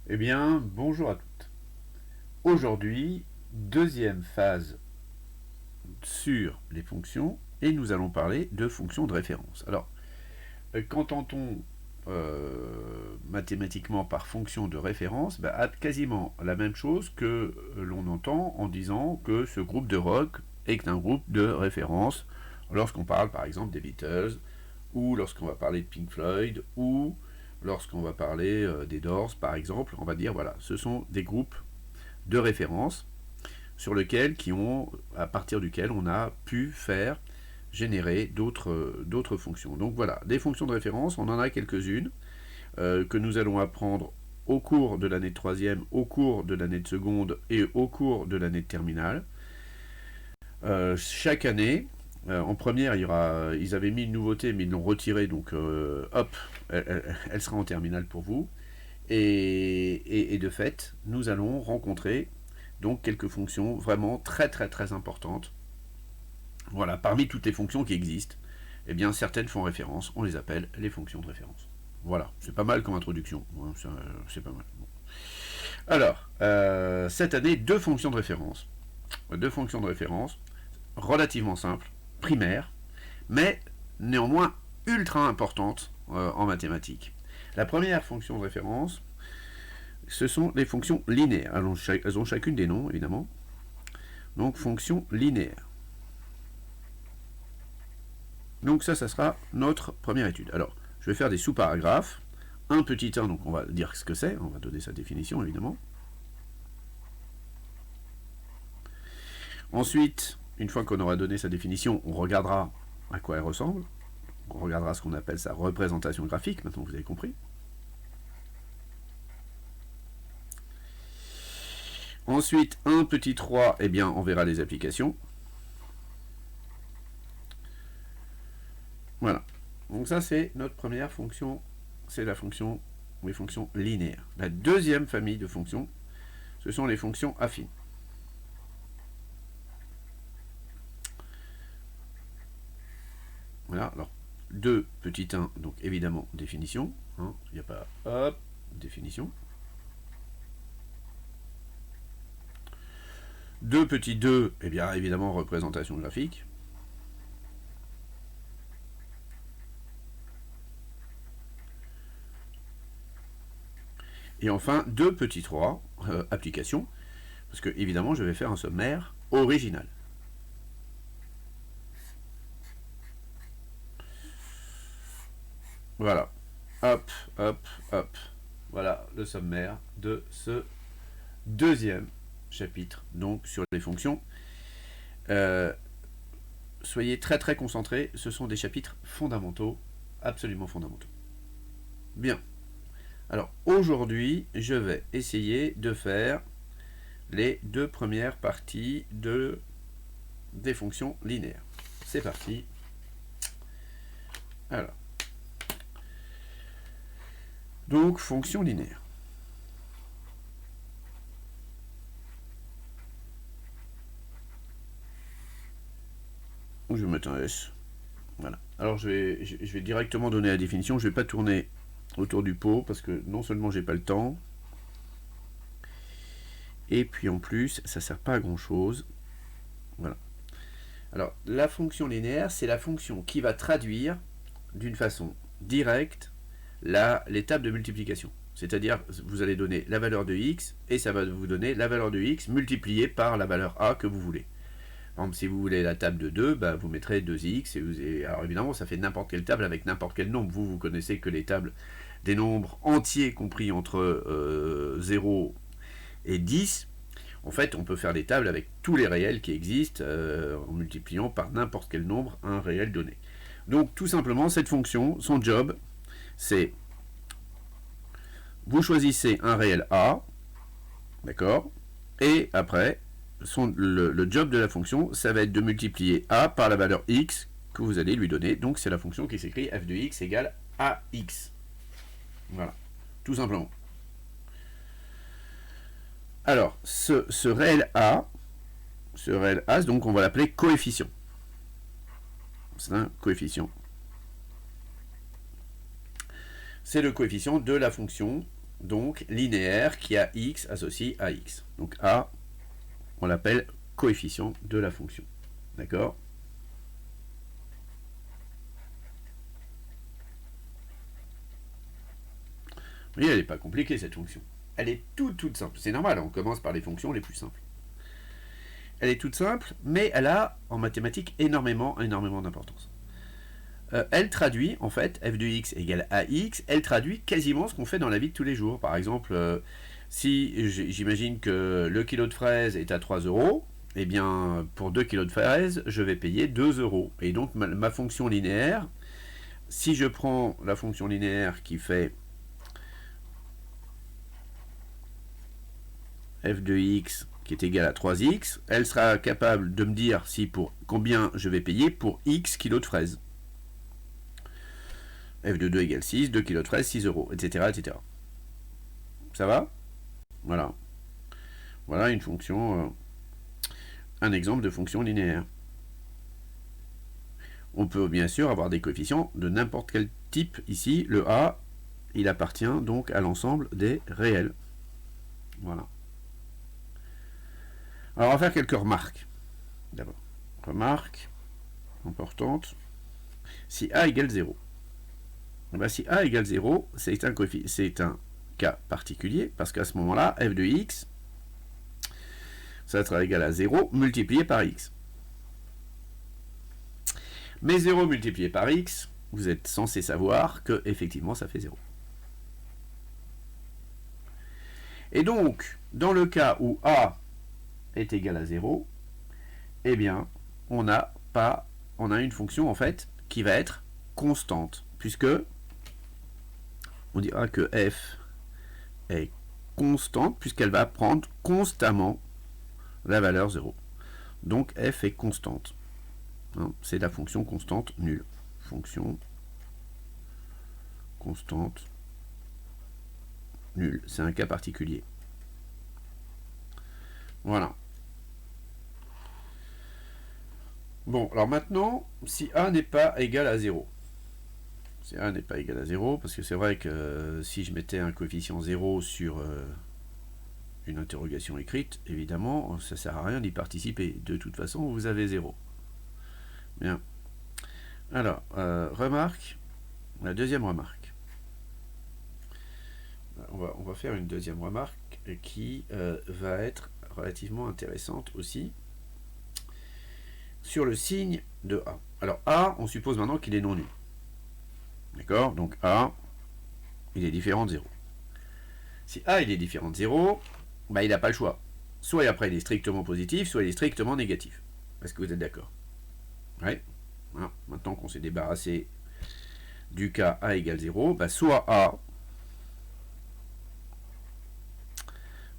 Eh bien, bonjour à toutes. Aujourd'hui, deuxième phase sur les fonctions, et nous allons parler de fonctions de référence. Alors, qu'entend-on mathématiquement par fonction de référence? Quasiment la même chose que l'on entend en disant que ce groupe de rock est un groupe de référence lorsqu'on parle par exemple des Beatles, ou lorsqu'on va parler de Pink Floyd, ou lorsqu'on va parler des Doors par exemple. On va dire voilà, ce sont des groupes de référence sur lequel, à partir duquel on a pu générer d'autres fonctions. Donc voilà, des fonctions de référence, on en a quelques-unes que nous allons apprendre au cours de l'année de troisième, au cours de l'année de seconde et au cours de l'année de terminale. Chaque année, en première, ils avaient mis une nouveauté, mais ils l'ont retirée, donc hop, elle sera en terminale pour vous. Et de fait, nous allons rencontrer donc quelques fonctions vraiment très très très importantes. Voilà, parmi toutes les fonctions qui existent, eh bien certaines font référence, on les appelle les fonctions de référence. Voilà, c'est pas mal comme introduction, c'est pas mal. Bon. Alors, cette année, deux fonctions de référence relativement simples, primaires, mais néanmoins ultra importantes en mathématiques. La première fonction de référence, ce sont les fonctions linéaires. Elles ont chacune des noms, évidemment. Donc, fonction linéaire. Donc ça sera notre première étude. Alors, je vais faire des sous-paragraphes. Un petit 1, donc on va dire ce que c'est, on va donner sa définition, évidemment. Ensuite, une fois qu'on aura donné sa définition, on regardera à quoi elle ressemble. On regardera ce qu'on appelle sa représentation graphique, maintenant vous avez compris. Ensuite, un petit 3, eh bien, on verra les applications. Voilà. Donc ça, c'est notre première fonction. C'est les fonctions linéaires. La deuxième famille de fonctions, ce sont les fonctions affines. Voilà. Alors, 2 petit 1, donc évidemment, définition. Il n'y a pas, hop, définition. 2 petit 2, eh bien, évidemment, représentation graphique. Et enfin, 2 petit 3, application, parce que évidemment, je vais faire un sommaire original. Voilà. Hop, hop, hop. Voilà le sommaire de ce deuxième chapitre, donc sur les fonctions. Soyez très très concentrés, ce sont des chapitres fondamentaux, absolument fondamentaux. Bien. Alors aujourd'hui, je vais essayer de faire les deux premières parties des fonctions linéaires. C'est parti. Alors. Donc, fonction linéaire. Je vais mettre un S. Voilà. Alors, je vais directement donner la définition. Je ne vais pas tourner autour du pot parce que non seulement j'ai pas le temps, et puis en plus, ça sert pas à grand chose. Voilà. Alors, la fonction linéaire, c'est la fonction qui va traduire d'une façon directe l'étape de multiplication. C'est-à-dire, vous allez donner la valeur de x, et ça va vous donner la valeur de x multipliée par la valeur a que vous voulez. Par exemple, si vous voulez la table de 2, vous mettrez 2x. Alors évidemment, ça fait n'importe quelle table avec n'importe quel nombre. Vous connaissez que les tables des nombres entiers compris entre 0 et 10. En fait, on peut faire des tables avec tous les réels qui existent en multipliant par n'importe quel nombre un réel donné. Donc tout simplement, cette fonction, son job, c'est vous choisissez un réel a, d'accord, et après, le job de la fonction, ça va être de multiplier a par la valeur x que vous allez lui donner. Donc c'est la fonction qui s'écrit f de x égale ax. Voilà, tout simplement. Alors, ce réel a, donc on va l'appeler coefficient. C'est un coefficient. C'est le coefficient de la fonction donc linéaire qui a x associé à x. Donc A, on l'appelle coefficient de la fonction. D'accord? Vous voyez, elle n'est pas compliquée cette fonction. Elle est toute simple. C'est normal, on commence par les fonctions les plus simples. Elle est toute simple, mais elle a en mathématiques énormément d'importance. Elle traduit, en fait, f de x égale ax, elle traduit quasiment ce qu'on fait dans la vie de tous les jours. Par exemple, si j'imagine que le kilo de fraises est à 3 euros, eh bien, pour 2 kilos de fraises, je vais payer 2 euros. Et donc, ma fonction linéaire, si je prends la fonction linéaire qui fait f de x qui est égal à 3x, elle sera capable de me dire si pour combien je vais payer pour x kilos de fraises. F de 2 égale 6, 2 kg de fraises, 6 euros, etc., etc. Ça va? Voilà. Voilà une fonction, un exemple de fonction linéaire. On peut bien sûr avoir des coefficients de n'importe quel type. Ici, le A, il appartient donc à l'ensemble des réels. Voilà. Alors, on va faire quelques remarques. D'abord, remarque importante. Si A égale 0, ben si A égale 0, c'est un cas particulier, parce qu'à ce moment-là, f de x, ça sera égal à 0 multiplié par x. Mais 0 multiplié par x, vous êtes censé savoir que effectivement ça fait 0. Et donc, dans le cas où A est égal à 0, eh bien, on a une fonction en fait qui va être constante, puisque on dira que f est constante, puisqu'elle va prendre constamment la valeur 0. Donc f est constante. C'est la fonction constante nulle. Fonction constante nulle. C'est un cas particulier. Voilà. Bon, alors maintenant, si A n'est pas égal à 0. Si A n'est pas égal à 0, parce que c'est vrai que si je mettais un coefficient 0 sur une interrogation écrite, évidemment, ça ne sert à rien d'y participer. De toute façon, vous avez 0. Bien. Alors, remarque, la deuxième remarque. On va faire une deuxième remarque qui va être relativement intéressante aussi sur le signe de A. Alors A, on suppose maintenant qu'il est non nul. D'accord? Donc A, il est différent de 0. Si A il est différent de 0, bah, il n'a pas le choix. Soit après il est strictement positif, soit il est strictement négatif. Est-ce que vous êtes d'accord? Ouais. Voilà. Maintenant qu'on s'est débarrassé du cas A égale 0, bah, soit A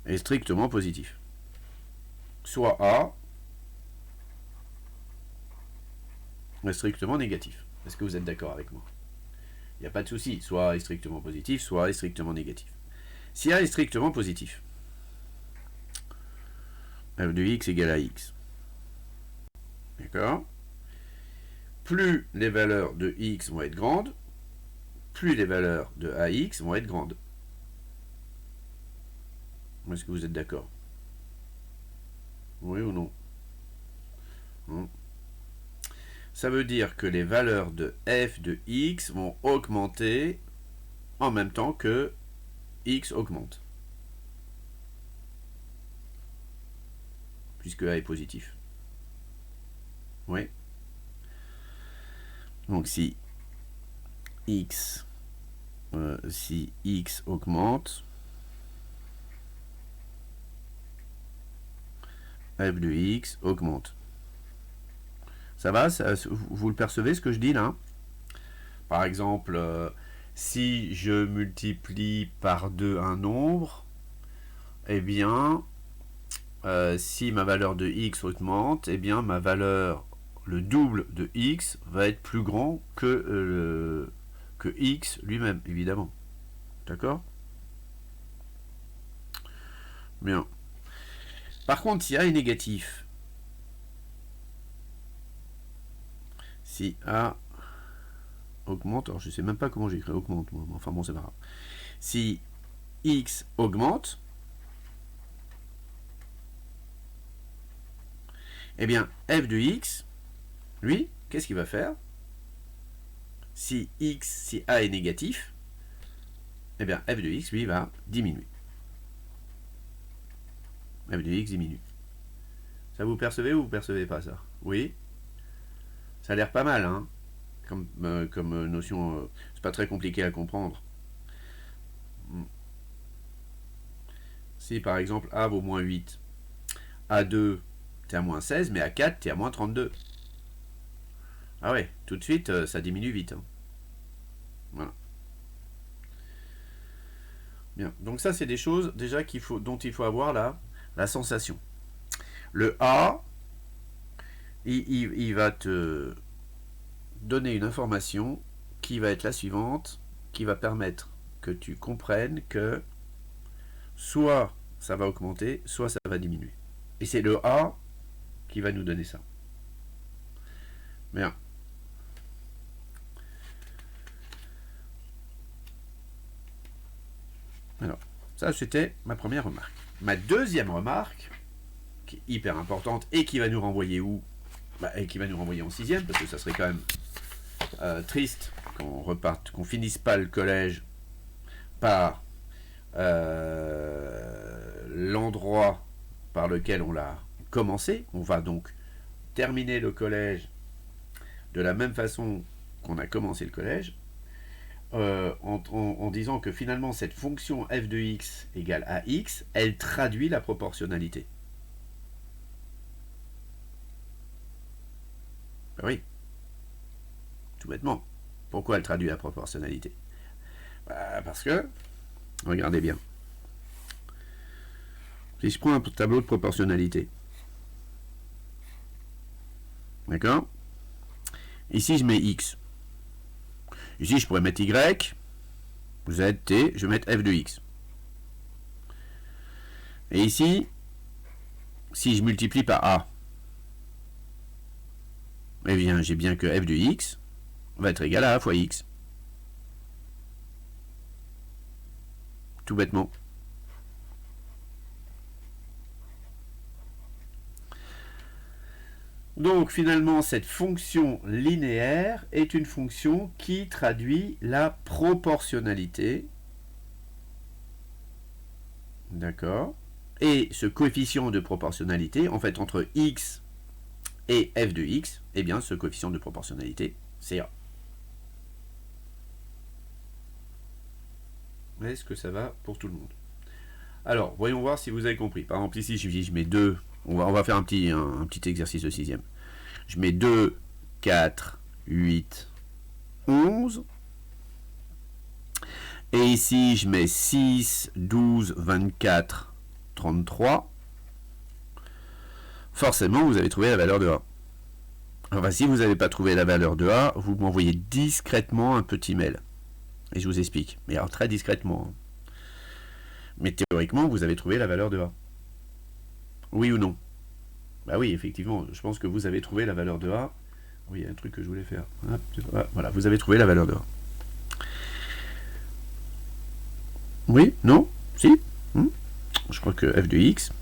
est strictement positif, soit A est strictement négatif. Est-ce que vous êtes d'accord avec moi? Il n'y a pas de souci, soit A est strictement positif, soit A est strictement négatif. Si A est strictement positif, f de x égale à x. D'accord? Plus les valeurs de x vont être grandes, plus les valeurs de ax vont être grandes. Est-ce que vous êtes d'accord? Oui ou non? Ça veut dire que les valeurs de f de x vont augmenter en même temps que x augmente. Puisque a est positif. Oui. Donc si x augmente, f de x augmente. Ça va? Vous le percevez ce que je dis là? Par exemple, si je multiplie par 2 un nombre, eh bien, si ma valeur de x augmente, eh bien ma valeur, le double de x, va être plus grand que x lui-même, évidemment. D'accord? Bien. Par contre, si a est négatif, si a augmente, alors je sais même pas comment j'écris augmente, moi, enfin bon, c'est pas grave. Si x augmente, eh bien, f de x, lui, qu'est-ce qu'il va faire? Si A est négatif, eh bien, f de x, lui, va diminuer. F de x diminue. Ça vous percevez ou vous percevez pas ça? Oui. Ça a l'air pas mal, hein, comme notion. C'est pas très compliqué à comprendre. Si par exemple A vaut moins 8, A2 t'es à moins 16, mais A4 t'es à moins 32. Ah ouais, tout de suite ça diminue vite. Hein. Voilà. Bien, donc ça c'est des choses déjà dont il faut avoir la sensation. Le A, il va te donner une information qui va être la suivante, qui va permettre que tu comprennes que soit ça va augmenter, soit ça va diminuer. Et c'est le A qui va nous donner ça. Bien. Alors, ça c'était ma première remarque. Ma deuxième remarque, qui est hyper importante et qui va nous renvoyer où? Et qui va nous renvoyer en 6e, parce que ça serait quand même triste qu'on finisse pas le collège par l'endroit par lequel on l'a commencé. On va donc terminer le collège de la même façon qu'on a commencé le collège, en disant que finalement cette fonction f de x égale à x, elle traduit la proportionnalité. Ben oui, tout bêtement. Pourquoi elle traduit la proportionnalité? Parce que, regardez bien, si je prends un tableau de proportionnalité, d'accord? Ici je mets x. Ici je pourrais mettre y, z, t, je vais mettre f de x. Et ici, si je multiplie par a, eh bien j'ai bien que f de x va être égal à a fois x. Tout bêtement. Donc finalement, cette fonction linéaire est une fonction qui traduit la proportionnalité. D'accord. Et ce coefficient de proportionnalité, en fait, entre x et f de x, eh bien, ce coefficient de proportionnalité, c'est a. Est-ce que ça va pour tout le monde? Alors, voyons voir si vous avez compris. Par exemple, ici, je mets 2. On va faire un petit exercice de 6e. Je mets 2, 4, 8, 11. Et ici, je mets 6, 12, 24, 33. Forcément, vous avez trouvé la valeur de A. Enfin, si vous n'avez pas trouvé la valeur de A, vous m'envoyez discrètement un petit mail. Et je vous explique. Mais alors, très discrètement. Mais théoriquement, vous avez trouvé la valeur de A. Oui ou non? Bah oui, effectivement, je pense que vous avez trouvé la valeur de A. Oui, il y a un truc que je voulais faire. Voilà, vous avez trouvé la valeur de A. Oui? Non? Si? Je crois que f de x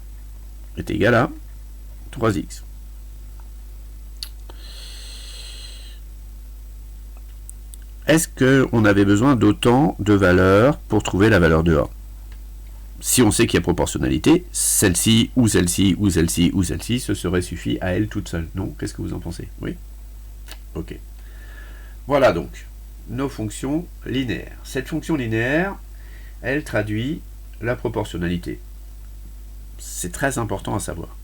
est égal à 3x. Est-ce qu'on avait besoin d'autant de valeurs pour trouver la valeur de A? Si on sait qu'il y a proportionnalité, celle-ci, ou celle-ci, ou celle-ci, ou celle-ci, ce serait suffi à elle toute seule. Non? Qu'est-ce que vous en pensez? Oui? Ok. Voilà donc nos fonctions linéaires. Cette fonction linéaire, elle traduit la proportionnalité. C'est très important à savoir.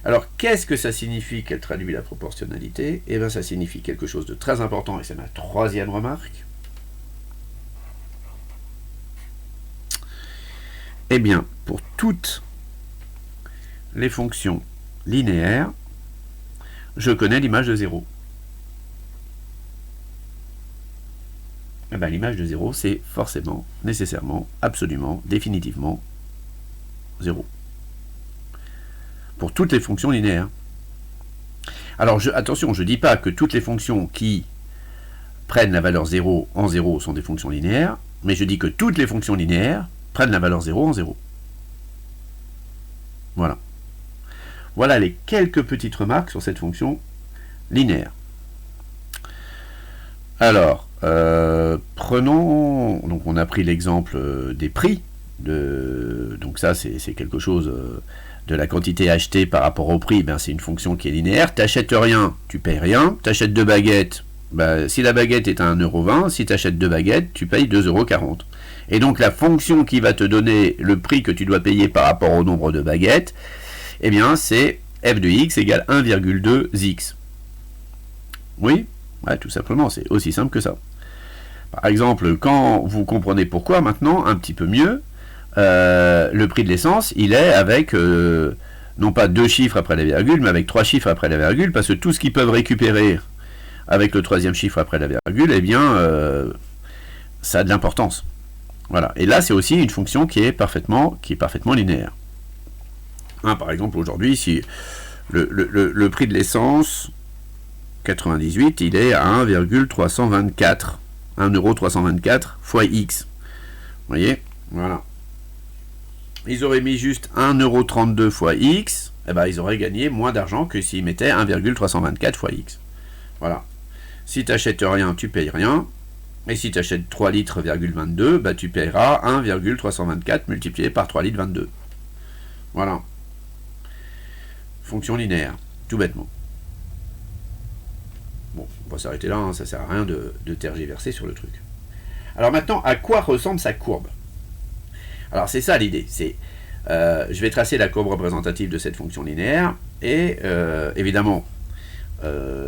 Alors, qu'est-ce que ça signifie qu'elle traduit la proportionnalité? Eh bien, ça signifie quelque chose de très important, et c'est ma troisième remarque. Eh bien, pour toutes les fonctions linéaires, je connais l'image de 0. Eh bien, l'image de 0, c'est forcément, nécessairement, absolument, définitivement 0. Pour toutes les fonctions linéaires. Alors, attention, je ne dis pas que toutes les fonctions qui prennent la valeur 0 en 0 sont des fonctions linéaires, mais je dis que toutes les fonctions linéaires prennent la valeur 0 en 0. Voilà. Voilà les quelques petites remarques sur cette fonction linéaire. Alors, prenons, donc on a pris l'exemple des prix, donc ça c'est quelque chose de la quantité achetée par rapport au prix, ben, c'est une fonction qui est linéaire. Tu n'achètes rien, tu payes rien. Tu achètes 2 baguettes, ben, si la baguette est à 1,20 €, si tu achètes 2 baguettes, tu payes 2,40 €. Et donc la fonction qui va te donner le prix que tu dois payer par rapport au nombre de baguettes, eh bien c'est f de x égale 1,2x. Oui, ouais, tout simplement, c'est aussi simple que ça. Par exemple, quand vous comprenez pourquoi maintenant, un petit peu mieux, le prix de l'essence, il est avec, non pas 2 chiffres après la virgule, mais avec 3 chiffres après la virgule, parce que tout ce qu'ils peuvent récupérer avec le 3e chiffre après la virgule, eh bien, ça a de l'importance. Voilà. Et là, c'est aussi une fonction qui est parfaitement linéaire. Hein, par exemple, aujourd'hui, si le prix de l'essence 98, il est à 1,324, 1,324 fois x. Vous voyez, voilà. Ils auraient mis juste 1,32 fois x, et ben ils auraient gagné moins d'argent que s'ils mettaient 1,324 fois x. Voilà. Si tu n'achètes rien, tu payes rien. Et si tu achètes 3 litres, bah, tu payeras 1,324 multiplié par 3 litres 22. Voilà. Fonction linéaire, tout bêtement. Bon, on va s'arrêter là, hein, ça sert à rien de tergiverser sur le truc. Alors maintenant, à quoi ressemble sa courbe? Alors c'est ça l'idée, c'est je vais tracer la courbe représentative de cette fonction linéaire, et évidemment,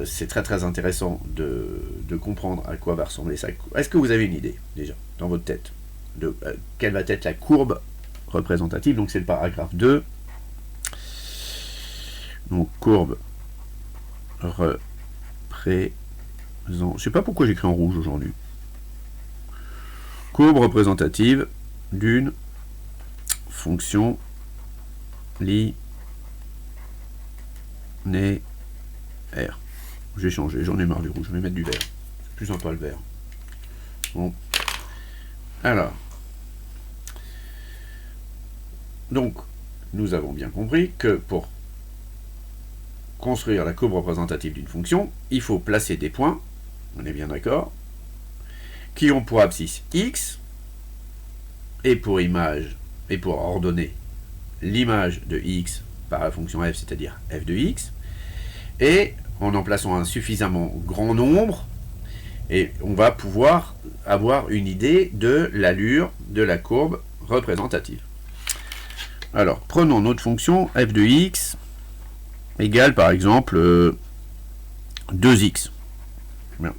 c'est très intéressant de comprendre à quoi va ressembler ça. Est-ce que vous avez une idée, déjà, dans votre tête, de quelle va être la courbe représentative? Donc c'est le paragraphe 2. Donc courbe je sais pas pourquoi j'écris en rouge aujourd'hui. Courbe représentative d'une fonction linéaire. J'ai changé, j'en ai marre du rouge, je vais mettre du vert. C'est plus sympa le vert. Bon. Alors. Donc, nous avons bien compris que pour construire la courbe représentative d'une fonction, il faut placer des points, on est bien d'accord, qui ont pour abscisse x, et pour image, et pour ordonner l'image de x par la fonction f, c'est-à-dire f de x, et en plaçant un suffisamment grand nombre, et on va pouvoir avoir une idée de l'allure de la courbe représentative. Alors, prenons notre fonction f de x égale par exemple 2x. Bien.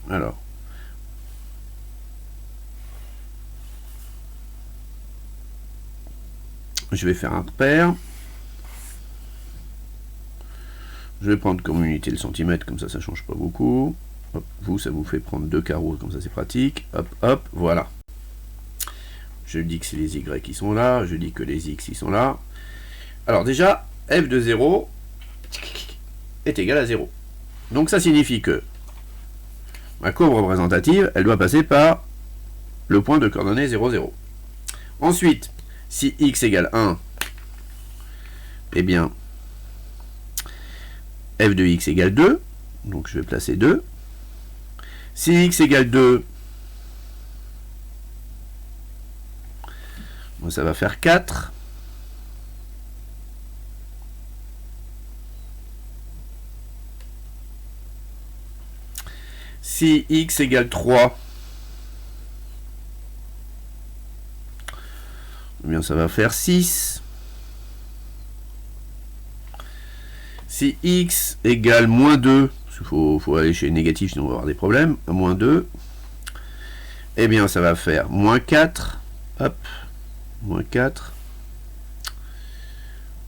Alors, je vais faire un pair. Je vais prendre comme unité le centimètre, comme ça ne change pas beaucoup. Hop, vous, ça vous fait prendre 2 carreaux, comme ça c'est pratique. Hop, hop, voilà. Je dis que c'est les y qui sont là, je dis que les x ils sont là. Alors déjà, f de 0 est égal à 0. Donc ça signifie que ma courbe représentative, elle doit passer par le point de coordonnées 0, 0. Ensuite, si x égale 1, eh bien, f de x égale 2, donc je vais placer 2. Si x égale 2, bon, ça va faire 4. Si x égale 3, eh bien ça va faire 6. Si x égale moins 2, il faut aller chez les négatifs sinon on va avoir des problèmes, à moins 2, eh bien ça va faire moins 4, hop, moins 4,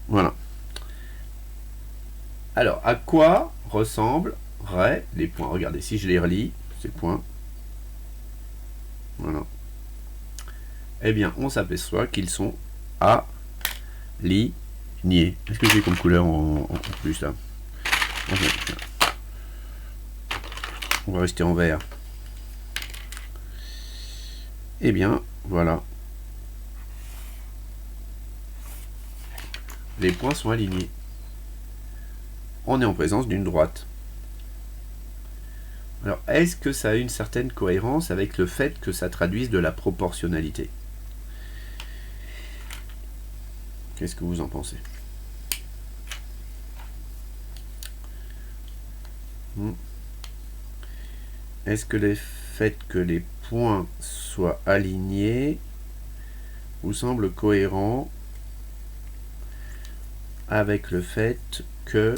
voilà. Alors, à quoi ressembleraient les points? Regardez, si je les relis, ces points, voilà, eh bien on s'aperçoit qu'ils sont alignés. Est-ce que j'ai comme couleur en plus là? On va rester en vert. Eh bien, Voilà. Les points sont alignés. On est en présence d'une droite. Alors, est-ce que ça a une certaine cohérence avec le fait que ça traduise de la proportionnalité? Qu'est-ce que vous en pensez? Est-ce que le fait que les points soient alignés vous semble cohérent avec le fait que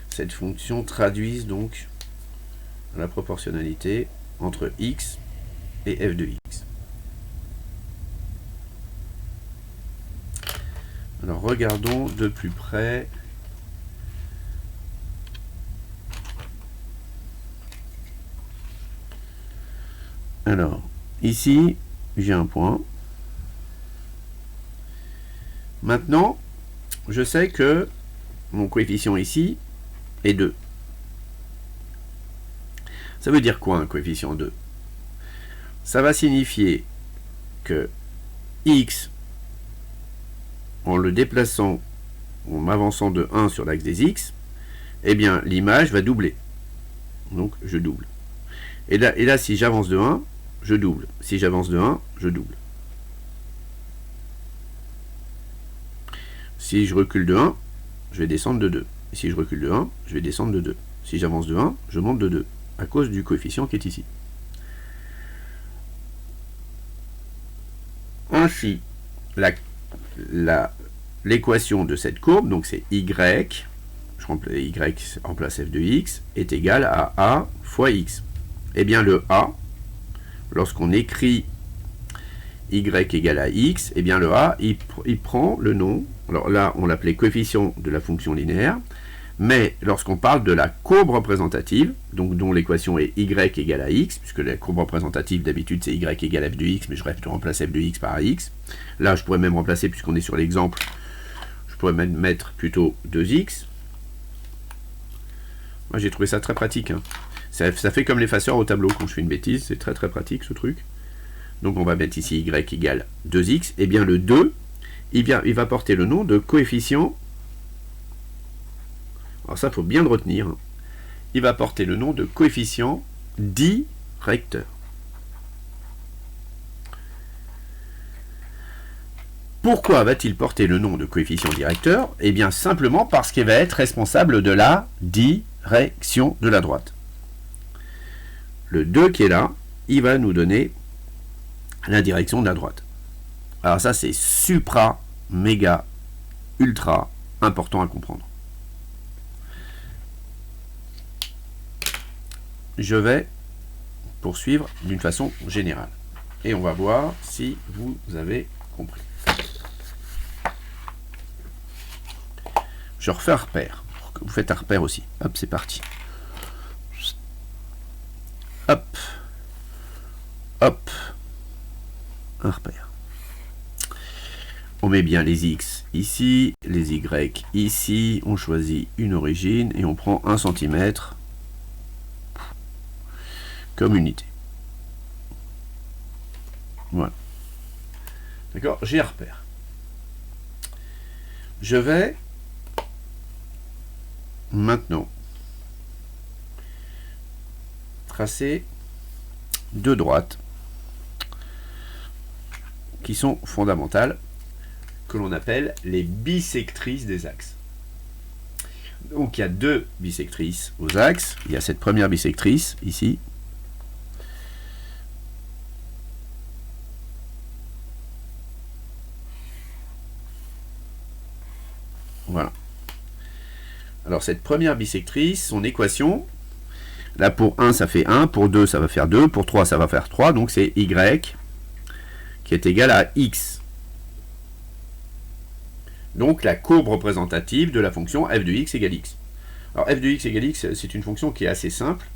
cette fonction traduise donc la proportionnalité entre x et f de x? Alors regardons de plus près. Alors, ici, j'ai un point. Maintenant, je sais que mon coefficient ici est 2. Ça veut dire quoi un coefficient 2? Ça va signifier que x, en le déplaçant, en m'avançant de 1 sur l'axe des x, eh bien l'image va doubler. Donc je double. Et là si j'avance de 1, je double. Si j'avance de 1, je double. Si je recule de 1, je vais descendre de 2. Et si je recule de 1, je vais descendre de 2. Si j'avance de 1, je monte de 2, à cause du coefficient qui est ici. Ainsi, l'équation de cette courbe, donc c'est y, je remplace f de x, est égal à a fois x. Eh bien le a, lorsqu'on écrit y égale à x, eh bien le a, il prend le nom, alors là on l'appelait coefficient de la fonction linéaire, mais lorsqu'on parle de la courbe représentative, donc dont l'équation est y égale à x, puisque la courbe représentative d'habitude c'est y égale à f de x, mais je remplace f de x par x. Là je pourrais même remplacer, puisqu'on est sur l'exemple, je pourrais même mettre plutôt 2x. Moi j'ai trouvé ça très pratique. Hein. Ça fait comme l'effaceur au tableau quand je fais une bêtise, c'est très très pratique ce truc. Donc on va mettre ici y égale 2x, et bien le 2, il va porter le nom de coefficient. Alors ça, il faut bien le retenir. Il va porter le nom de coefficient directeur. Pourquoi va-t-il porter le nom de coefficient directeur? Eh bien simplement parce qu'il va être responsable de la direction de la droite. Le 2 qui est là, il va nous donner la direction de la droite. Alors ça, c'est supra, méga, ultra important à comprendre. Je vais poursuivre d'une façon générale. Et on va voir si vous avez compris. Je refais un repère. Vous faites un repère aussi. Hop, c'est parti. Hop. Hop. Un repère. On met bien les x ici, les y ici. On choisit une origine et on prend 1 cm comme unité. Voilà. D'accord, j'ai un repère. Je vais maintenant tracer deux droites qui sont fondamentales, que l'on appelle les bisectrices des axes. Donc il y a deux bisectrices aux axes. Il y a cette première bisectrice ici. Voilà. Alors cette première bisectrice, son équation, là pour 1 ça fait 1, pour 2 ça va faire 2, pour 3 ça va faire 3, donc c'est y qui est égal à x. Donc la courbe représentative de la fonction f de x égale x. Alors f de x égale x, c'est une fonction qui est assez simple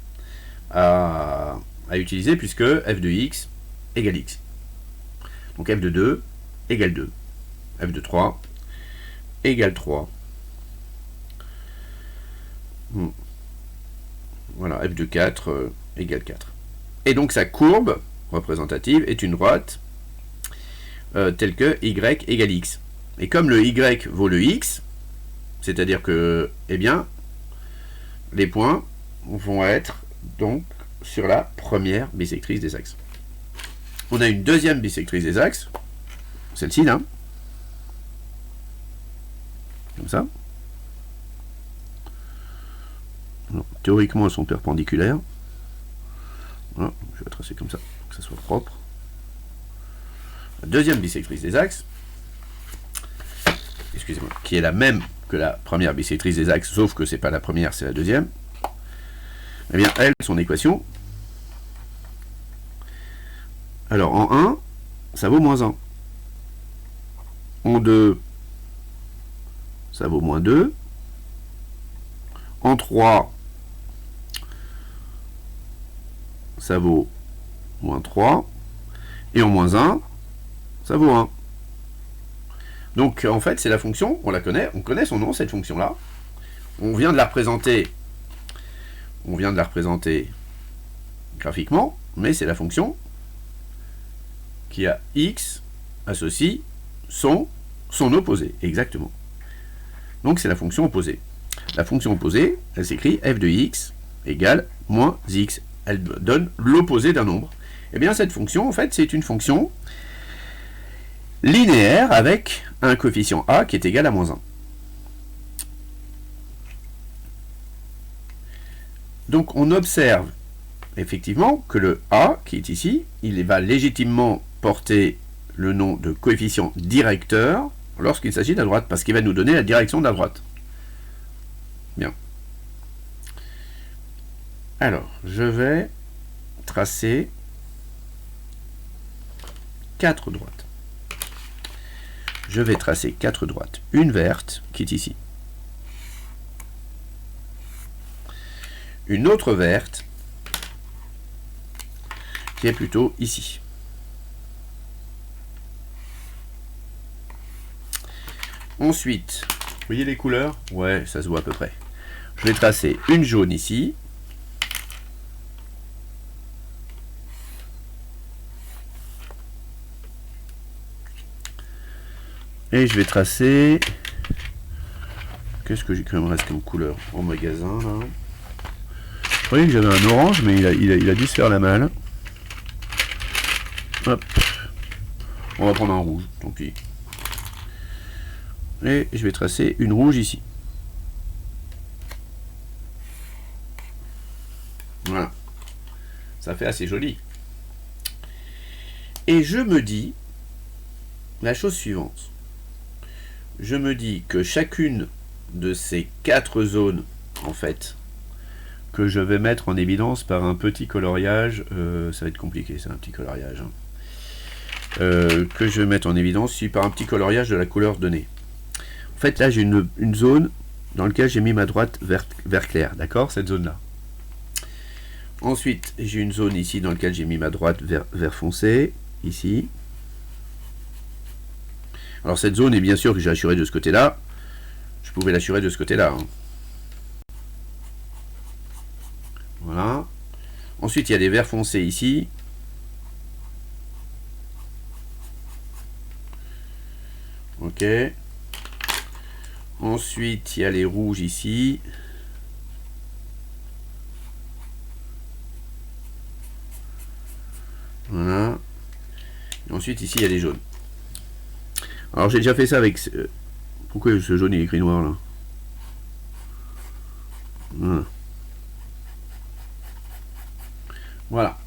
à utiliser, puisque f de x égale x. Donc f de 2 égale 2. F de 3 égale 3. Voilà, f de 4 égale 4. Et donc sa courbe représentative est une droite telle que y égale x. Et comme le y vaut le x, c'est-à-dire que, eh bien, les points vont être donc sur la première bissectrice des axes. On a une deuxième bissectrice des axes, celle-ci là, comme ça. Alors, théoriquement, elles sont perpendiculaires. Voilà, je vais tracer comme ça, pour que ça soit propre. La deuxième bissectrice des axes, excusez-moi, qui est la même que la première bissectrice des axes, sauf que c'est pas la première, c'est la deuxième. Eh bien, elle, son équation. Alors, en 1, ça vaut moins 1. En 2, ça vaut moins 2. En 3, ça vaut moins 3. Et en moins 1, ça vaut 1. Donc, en fait, c'est la fonction, on la connaît, on connaît son nom, cette fonction-là. On vient de la représenter graphiquement, mais c'est la fonction qui a x associe son opposé, exactement. Donc c'est la fonction opposée. La fonction opposée, elle s'écrit f de x égale moins x. Elle donne l'opposé d'un nombre. Et bien cette fonction, en fait, c'est une fonction linéaire avec un coefficient a qui est égal à moins 1. Donc on observe effectivement que le a qui est ici, il va légitimement porter le nom de coefficient directeur lorsqu'il s'agit de la droite, parce qu'il va nous donner la direction de la droite. Bien. Alors, je vais tracer 4 droites. Je vais tracer 4 droites. Une verte qui est ici. Une autre verte qui est plutôt ici. Ensuite, vous voyez les couleurs? Ouais, ça se voit à peu près. Je vais tracer une jaune ici. Et je vais tracer... Qu'est-ce que j'ai quand même reste comme couleur au magasin là? Je croyais que j'avais un orange, mais il a dû se faire la malle. Hop. On va prendre un rouge, tant pis. Et je vais tracer une rouge ici. Voilà. Ça fait assez joli. Et je me dis la chose suivante. Je me dis que chacune de ces 4 zones, en fait, que je vais mettre en évidence par un petit coloriage, ça va être compliqué, c'est un petit coloriage, hein, que je vais mettre en évidence par un petit coloriage de la couleur donnée. En fait, là, j'ai une zone dans laquelle j'ai mis ma droite vert clair, d'accord, cette zone-là. Ensuite, j'ai une zone ici dans laquelle j'ai mis ma droite vert foncé, ici. Alors, cette zone est bien sûr que j'ai assurée de ce côté-là. Je pouvais l'assurer de ce côté-là. Hein. Voilà. Ensuite, il y a des verts foncés ici. Ok. Ensuite, il y a les rouges ici. Voilà. Et ensuite, ici, il y a les jaunes. Alors, j'ai déjà fait ça avec... Pourquoi ce jaune est écrit noir, là? Voilà. Voilà.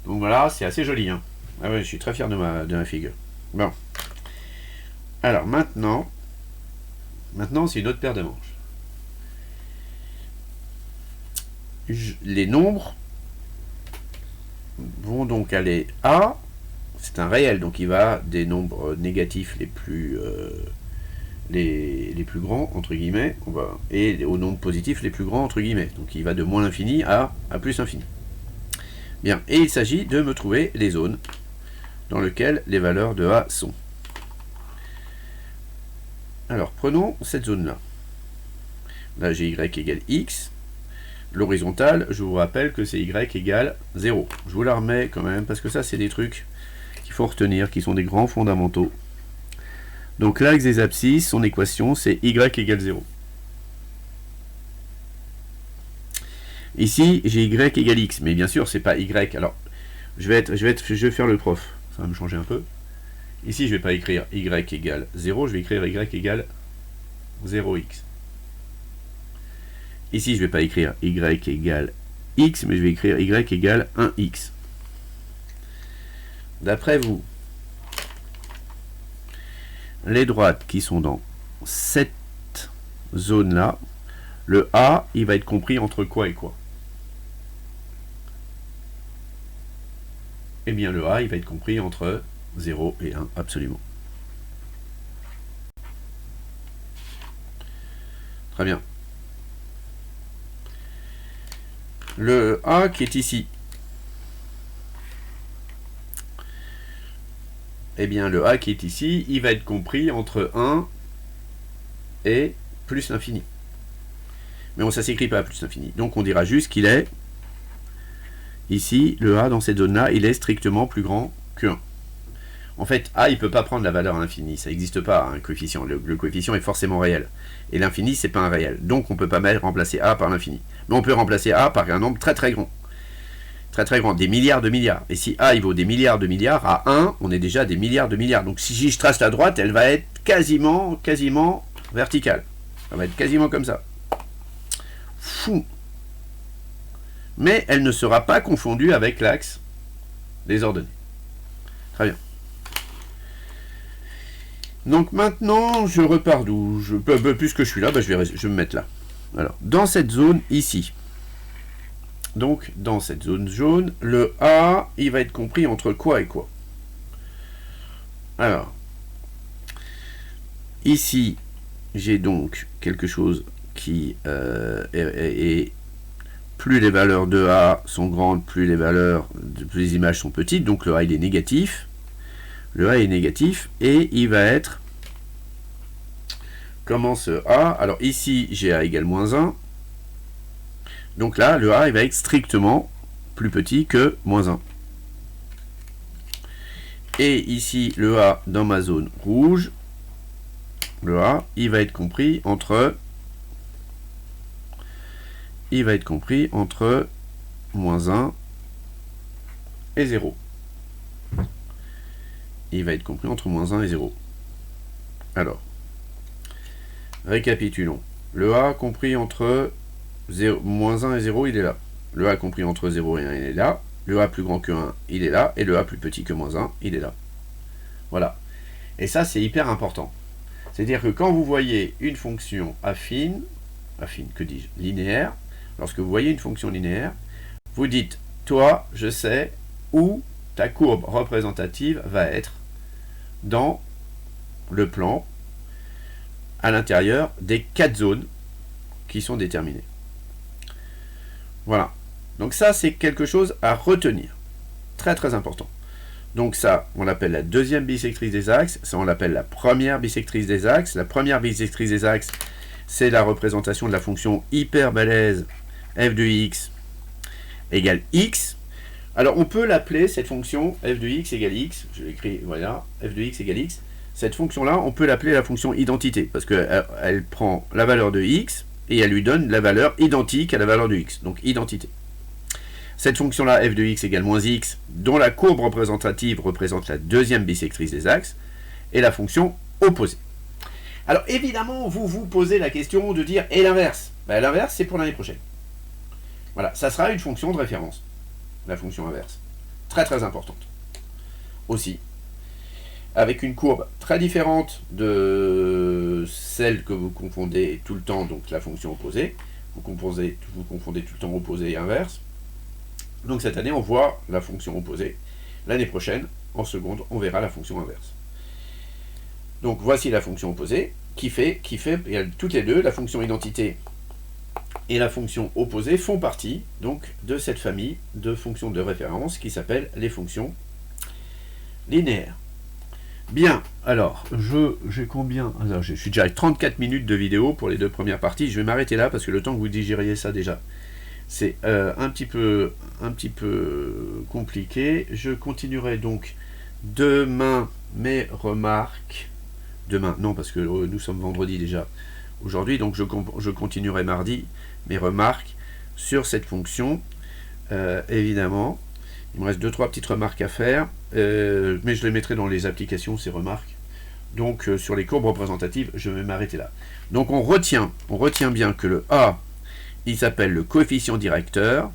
Donc voilà, c'est assez joli. Hein. Ah ouais, je suis très fier de ma figure. Bon. Alors, maintenant, c'est une autre paire de manches. Les nombres vont donc aller à... C'est un réel, donc il va des nombres négatifs les plus grands, entre guillemets, et aux nombres positifs les plus grands, entre guillemets. Donc il va de moins l'infini à plus infini. Bien, et il s'agit de me trouver les zones dans lesquelles les valeurs de A sont. Alors, prenons cette zone-là. Là, j'ai y égale x. L'horizontale, je vous rappelle que c'est y égale 0. Je vous la remets quand même, parce que ça, c'est des trucs qu'il faut retenir, qui sont des grands fondamentaux. Donc l'axe des abscisses, son équation, c'est y égale 0. Ici, j'ai y égale x, mais bien sûr, c'est pas y. Alors, je vais faire le prof, ça va me changer un peu. Ici, je ne vais pas écrire y égale 0, je vais écrire y égale 0x. Ici, je ne vais pas écrire y égale x, mais je vais écrire y égale 1x. D'après vous, les droites qui sont dans cette zone-là, le A, il va être compris entre quoi et quoi? Eh bien, le A, il va être compris entre 0 et 1, absolument. Très bien. Le A qui est ici, eh bien, le A qui est ici, il va être compris entre 1 et plus l'infini. Mais bon, ça ne s'écrit pas plus l'infini. Donc, on dira juste qu'il est, ici, le A dans cette zone-là, il est strictement plus grand que 1. En fait, A, il ne peut pas prendre la valeur à l'infini. Ça n'existe pas, un coefficient. Le coefficient est forcément réel. Et l'infini, c'est pas un réel. Donc, on ne peut pas remplacer A par l'infini. Mais on peut remplacer A par un nombre très très grand. Très très grand. Des milliards de milliards. Et si A, il vaut des milliards de milliards, à 1, on est déjà à des milliards de milliards. Donc, si je trace la droite, elle va être quasiment verticale. Ça va être quasiment comme ça. Fou. Mais elle ne sera pas confondue avec l'axe des ordonnées. Très bien. Donc maintenant, je repars d'où? Puisque je suis là, je vais me mettre là. Alors, dans cette zone ici, donc dans cette zone jaune, le A, il va être compris entre quoi et quoi? Alors, ici, j'ai donc quelque chose qui est plus les valeurs de A sont grandes, plus les images sont petites, donc le A il est négatif. Le A est négatif et il va être, comment ce A? Alors ici j'ai A égale moins 1, donc là le A il va être strictement plus petit que moins 1. Et ici le A dans ma zone rouge, le A il va être compris entre moins 1 et 0. Il va être compris entre moins 1 et 0. Alors, récapitulons. Le A compris entre moins 1 et 0, il est là. Le A compris entre 0 et 1, il est là. Le A plus grand que 1, il est là. Et le A plus petit que moins 1, il est là. Voilà. Et ça, c'est hyper important. C'est-à-dire que quand vous voyez une fonction affine, que dis-je, linéaire, lorsque vous voyez une fonction linéaire, vous dites, toi, je sais où ta courbe représentative va être dans le plan à l'intérieur des 4 zones qui sont déterminées. Voilà. Donc ça, c'est quelque chose à retenir. Très très important. Donc ça, on l'appelle la deuxième bisectrice des axes. Ça, on l'appelle la première bisectrice des axes. La première bisectrice des axes, c'est la représentation de la fonction hyper balèze f de x égale x. Alors, on peut l'appeler, cette fonction, f de x égale x, je l'écris, voilà, f de x égale x, cette fonction-là, on peut l'appeler la fonction identité, parce qu'elle prend la valeur de x, et elle lui donne la valeur identique à la valeur de x, donc identité. Cette fonction-là, f de x égale moins x, dont la courbe représentative représente la deuxième bisectrice des axes, est la fonction opposée. Alors, évidemment, vous vous posez la question de dire, et l'inverse? Ben, l'inverse, c'est pour l'année prochaine. Voilà, ça sera une fonction de référence. La fonction inverse. Très très importante. Aussi. Avec une courbe très différente de celle que vous confondez tout le temps, donc la fonction opposée. Vous confondez tout le temps opposé et inverse. Donc cette année, on voit la fonction opposée. L'année prochaine, en seconde, on verra la fonction inverse. Donc voici la fonction opposée, qui fait toutes les deux, la fonction identité et la fonction opposée font partie donc de cette famille de fonctions de référence qui s'appelle les fonctions linéaires. Bien, alors, j'ai combien? Alors, je suis déjà à 34 minutes de vidéo pour les deux premières parties. Je vais m'arrêter là parce que le temps que vous digériez ça déjà, c'est un petit peu compliqué. Je continuerai donc demain mes remarques. Demain, non, parce que nous sommes vendredi déjà aujourd'hui, donc je continuerai mardi mes remarques sur cette fonction. Évidemment, il me reste 2-3 petites remarques à faire, mais je les mettrai dans les applications, ces remarques. Donc sur les courbes représentatives, je vais m'arrêter là. Donc on retient bien que le A, il s'appelle le coefficient directeur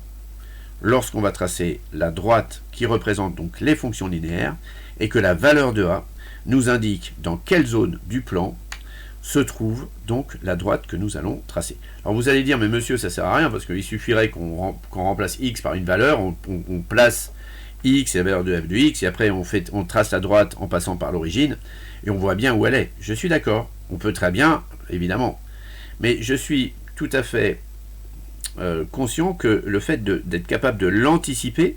lorsqu'on va tracer la droite qui représente donc les fonctions linéaires, et que la valeur de A nous indique dans quelle zone du plan se trouve donc la droite que nous allons tracer. Alors vous allez dire, mais monsieur, ça sert à rien, parce qu'il suffirait qu'on remplace x par une valeur, on place x et la valeur de f de x, et après on trace la droite en passant par l'origine, et on voit bien où elle est. Je suis d'accord, on peut très bien, évidemment, mais je suis tout à fait conscient que le fait d'être capable de l'anticiper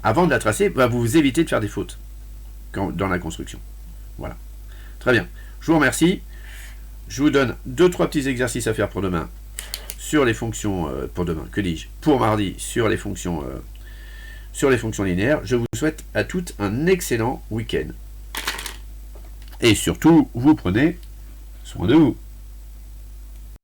avant de la tracer va vous éviter de faire des fautes dans la construction. Voilà. Très bien. Je vous remercie. Je vous donne 2-3 petits exercices à faire pour demain sur les fonctions, pour demain, que dis-je, pour mardi sur les fonctions linéaires. Je vous souhaite à toutes un excellent week-end. Et surtout, vous prenez soin de vous.